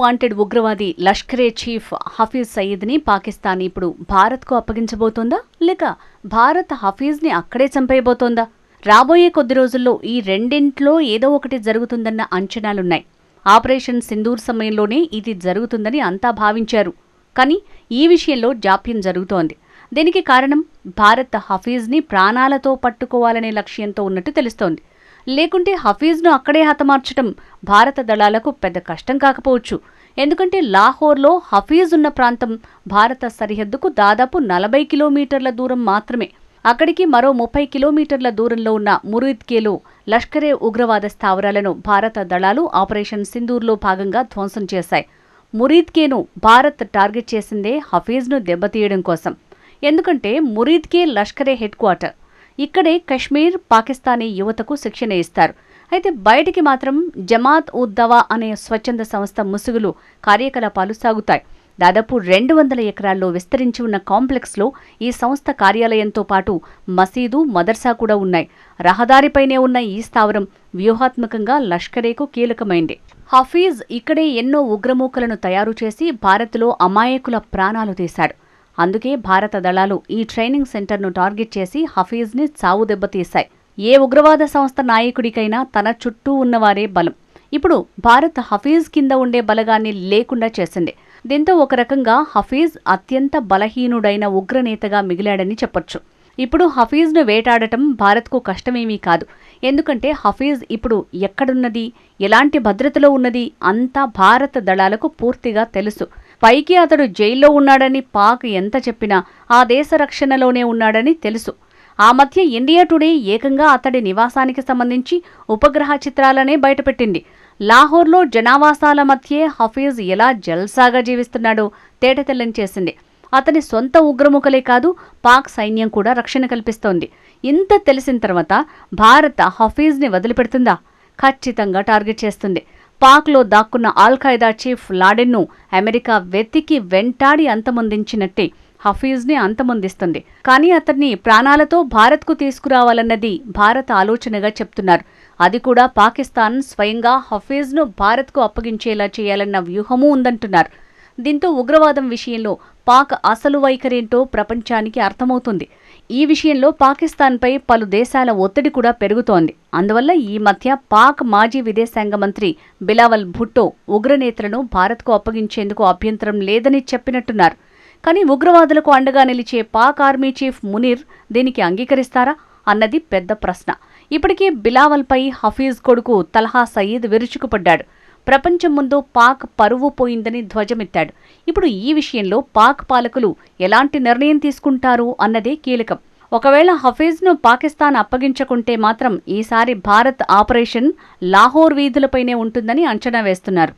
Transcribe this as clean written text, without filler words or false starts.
Wanted ఉగ్రవాది Lashkar-e chief Hafeez సయీద్ని Pakistan ఇప్పుడు భారత్కు అప్పగించబోతోందా, లేక భారత్ హఫీజ్ని అక్కడే చంపేయబోతోందా? రాబోయే కొద్ది రోజుల్లో ఈ రెండింట్లో ఏదో ఒకటి జరుగుతుందన్న అంచనాలున్నాయి. ఆపరేషన్ సింధూర్ సమయంలోనే ఇది జరుగుతుందని అంతా భావించారు. కానీ ఈ విషయంలో జాప్యం జరుగుతోంది. దీనికి కారణం భారత్ హఫీజ్ని ప్రాణాలతో పట్టుకోవాలనే లక్ష్యంతో ఉన్నట్టు తెలుస్తోంది. లేకుంటే హఫీజ్ను అక్కడే హతమార్చడం భారత దళాలకు పెద్ద కష్టం కాకపోవచ్చు. ఎందుకంటే లాహోర్లో హఫీజ్ ఉన్న ప్రాంతం భారత సరిహద్దుకు దాదాపు 40 కిలోమీటర్ల దూరం మాత్రమే. అక్కడికి మరో 30 కిలోమీటర్ల దూరంలో ఉన్న మురీద్కేలో లష్కరే ఉగ్రవాద స్థావరాలను భారత దళాలు ఆపరేషన్ సింధూర్లో భాగంగా ధ్వంసం చేశాయి. మురీద్కేను భారత్ టార్గెట్ చేసిందే హఫీజ్ను దెబ్బతీయడం కోసం. ఎందుకంటే మురీద్కే లష్కరే హెడ్ క్వార్టర్. ఇక్కడే కశ్మీర్ పాకిస్తానీ యువతకు శిక్షణ ఇస్తారు. అయితే బయటికి మాత్రం జమాత్ ఉద్ దవా అనే స్వచ్ఛంద సంస్థ ముసుగులు కార్యకలాపాలు సాగుతాయి. దాదాపు 200 ఎకరాల్లో విస్తరించి ఉన్న కాంప్లెక్స్లో ఈ సంస్థ కార్యాలయంతో పాటు మసీదు, మదర్సా కూడా ఉన్నాయి. రహదారిపైనే ఉన్న ఈ స్థావరం వ్యూహాత్మకంగా లష్కరేకు కీలకమైంది. హఫీజ్ ఇక్కడే ఎన్నో ఉగ్రమూకలను తయారు చేసి భారత్లో అమాయకుల ప్రాణాలు తీశాడు. అందుకే భారత దళాలు ఈ ట్రైనింగ్ సెంటర్ను టార్గెట్ చేసి హఫీజ్ని చావు దెబ్బతీశాయి. ఏ ఉగ్రవాద సంస్థ నాయకుడికైనా తన చుట్టూ ఉన్నవారే బలం. ఇప్పుడు భారత్ హఫీజ్ కింద ఉండే బలగాన్ని లేకుండా చేసింది. దీంతో ఒక రకంగా హఫీజ్ అత్యంత బలహీనుడైన ఉగ్రనేతగా మిగిలాడని చెప్పొచ్చు. ఇప్పుడు హఫీజ్ను వేటాడటం భారత్కు కష్టమేమీ కాదు. ఎందుకంటే హఫీజ్ ఇప్పుడు ఎక్కడున్నది, ఎలాంటి భద్రతలో ఉన్నది అంతా భారత దళాలకు పూర్తిగా తెలుసు. పైకి అతడు జైల్లో ఉన్నాడని పాక్ ఎంత చెప్పినా ఆ దేశ రక్షణలోనే ఉన్నాడని తెలుసు. ఆ మధ్య ఇండియా టుడే ఏకంగా అతడి నివాసానికి సంబంధించి ఉపగ్రహ చిత్రాలనే బయటపెట్టింది. లాహోర్లో జనావాసాల మధ్యే హఫీజ్ ఎలా జల్సాగా జీవిస్తున్నాడో తేటతెల్లం చేసింది. అతని సొంత ఉగ్రముఖలే కాదు, పాక్ సైన్యం కూడా రక్షణ కల్పిస్తోంది. ఇంత తెలిసిన తర్వాత భారత్ హఫీజ్ని వదిలిపెడుతుందా? ఖచ్చితంగా టార్గెట్ చేస్తుంది. పాక్లో దాక్కున్న ఆల్-ఖైదా చీఫ్ లాడెన్ను అమెరికా వెతికి వెంటాడి అంతమొందించినట్టే హఫీజ్ని అంతమొందిస్తుంది. కానీ అతన్ని ప్రాణాలతో భారత్కు తీసుకురావాలన్నది భారత ఆలోచనగా చెప్తున్నారు. అది కూడా పాకిస్తాన్ స్వయంగా హఫీజ్ను భారత్కు అప్పగించేలా చేయాలన్న వ్యూహమూ ఉందంటున్నారు. దీంతో ఉగ్రవాదం విషయంలో పాక్ అసలు వైఖరేంటో ప్రపంచానికి అర్థమవుతుంది. ఈ విషయంలో పాకిస్తాన్పై పలు దేశాల ఒత్తిడి కూడా పెరుగుతోంది. అందువల్ల ఈ మధ్య పాక్ మాజీ విదేశాంగ మంత్రి బిలావల్ భుట్టో ఉగ్రనేతలను భారత్కు అప్పగించేందుకు అభ్యంతరం లేదని చెప్పినట్టున్నారు. కానీ ఉగ్రవాదులకు అండగా నిలిచే పాక్ ఆర్మీ చీఫ్ మునీర్ దీనికి అంగీకరిస్తారా అన్నది పెద్ద ప్రశ్న. ఇప్పటికే బిలావల్పై హఫీజ్ కొడుకు తల్హా సయీద్ విరుచుకుపడ్డాడు. ప్రపంచం ముందు పాక్ పరువు పోయిందని ధ్వజమెత్తాడు. ఇప్పుడు ఈ విషయంలో పాక్ పాలకులు ఎలాంటి నిర్ణయం తీసుకుంటారు అన్నదే కీలకం. ఒకవేళ హఫీజ్ను పాకిస్తాన్ అప్పగించకుంటే మాత్రం ఈసారి భారత్ ఆపరేషన్ లాహోర్ వీధులపైనే ఉంటుందని అంచనా వేస్తున్నారు.